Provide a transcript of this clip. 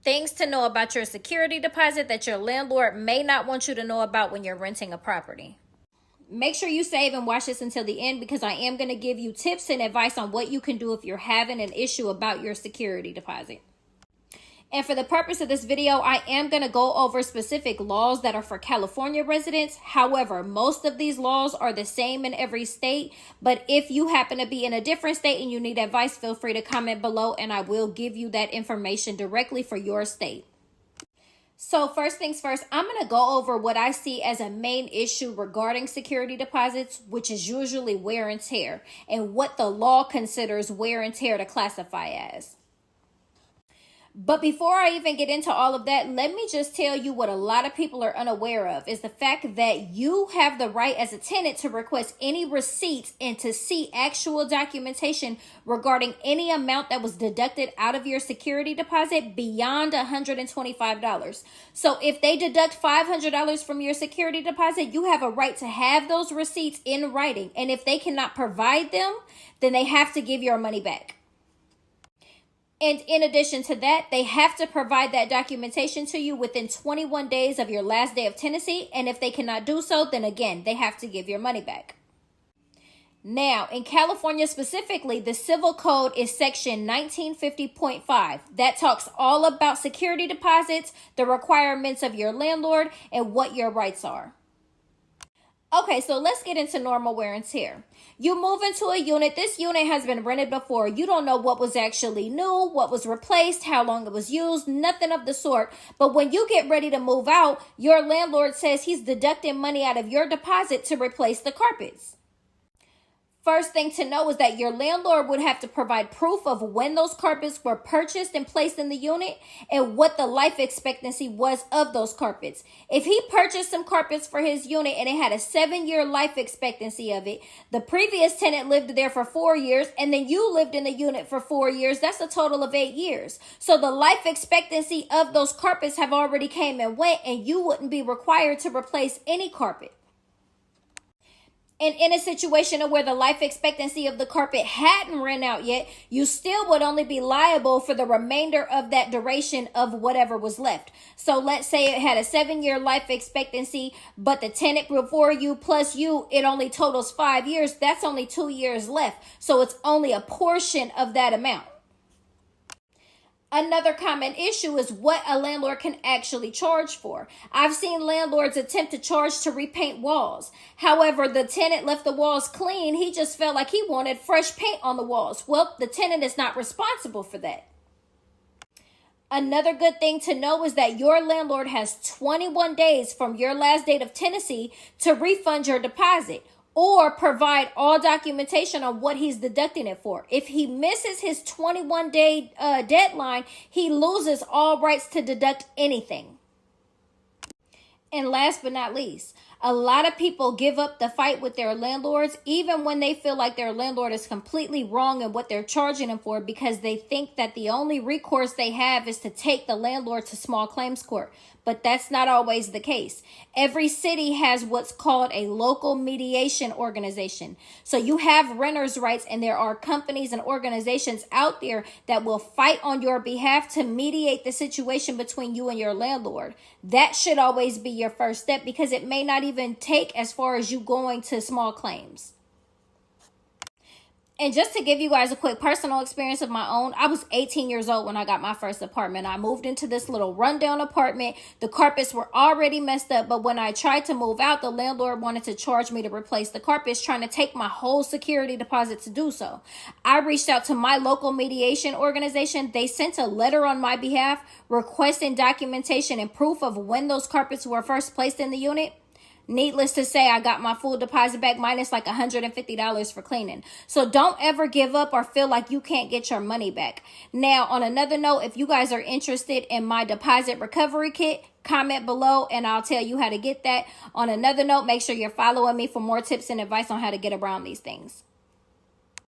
Things to know about your security deposit that your landlord may not want you to know about when you're renting a property. Make sure you save and watch this until the end, because I am going to give you tips and advice on what you can do if you're having an issue about your security deposit. And for the purpose of this video, I am going to go over specific laws that are for California residents. However, most of these laws are the same in every state. But if you happen to be in a different state and you need advice, feel free to comment below and I will give you that information directly for your state. So first things first, I'm going to go over what I see as a main issue regarding security deposits, which is usually wear and tear, and what the law considers wear and tear to classify as. But before I even get into all of that, let me just tell you what a lot of people are unaware of is the fact that you have the right as a tenant to request any receipts and to see actual documentation regarding any amount that was deducted out of your security deposit beyond $125. So if they deduct $500 from your security deposit, you have a right to have those receipts in writing. And if they cannot provide them, then they have to give your money back. And in addition to that, they have to provide that documentation to you within 21 days of your last day of tenancy. And if they cannot do so, then again, they have to give your money back. Now, in California specifically, the Civil Code is section 1950.5. That talks all about security deposits, the requirements of your landlord, and what your rights are. Okay, so let's get into normal wear and tear. You move into a unit. This unit has been rented before. You don't know what was actually new, what was replaced, how long it was used, nothing of the sort. But when you get ready to move out, your landlord says he's deducting money out of your deposit to replace the carpets. First thing to know is that your landlord would have to provide proof of when those carpets were purchased and placed in the unit and what the life expectancy was of those carpets. If he purchased some carpets for his unit and it had a 7-year life expectancy of it, the previous tenant lived there for 4 years, and then you lived in the unit for 4 years, that's a total of 8 years. So the life expectancy of those carpets have already came and went, and you wouldn't be required to replace any carpet. And in a situation where the life expectancy of the carpet hadn't run out yet, you still would only be liable for the remainder of that duration of whatever was left. So let's say it had a 7-year life expectancy, but the tenant before you plus you, it only totals 5 years. That's only 2 years left. So it's only a portion of that amount. Another common issue is what a landlord can actually charge for. I've seen landlords attempt to charge to repaint walls. However, the tenant left the walls clean. He just felt like he wanted fresh paint on the walls. Well, the tenant is not responsible for that. Another good thing to know is that your landlord has 21 days from your last date of tenancy to refund your deposit, or provide all documentation on what he's deducting it for. If he misses his 21-day deadline, he loses all rights to deduct anything. And last but not least, a lot of people give up the fight with their landlords, even when they feel like their landlord is completely wrong in what they're charging them for, because they think that the only recourse they have is to take the landlord to small claims court. But that's not always the case. Every city has what's called a local mediation organization. So you have renters' rights, and there are companies and organizations out there that will fight on your behalf to mediate the situation between you and your landlord. That should always be your first step, because it may not even take as far as you going to small claims. And just to give you guys a quick personal experience of my own, I was 18 years old when I got my first apartment. I moved into this little rundown apartment. The carpets were already messed up, but when I tried to move out, the landlord wanted to charge me to replace the carpets, trying to take my whole security deposit to do so. I reached out to my local mediation organization. They sent a letter on my behalf requesting documentation and proof of when those carpets were first placed in the unit. Needless to say, I got my full deposit back minus like $150 for cleaning. So don't ever give up or feel like you can't get your money back. Now, on another note, if you guys are interested in my deposit recovery kit, comment below and I'll tell you how to get that. On another note, make sure you're following me for more tips and advice on how to get around these things.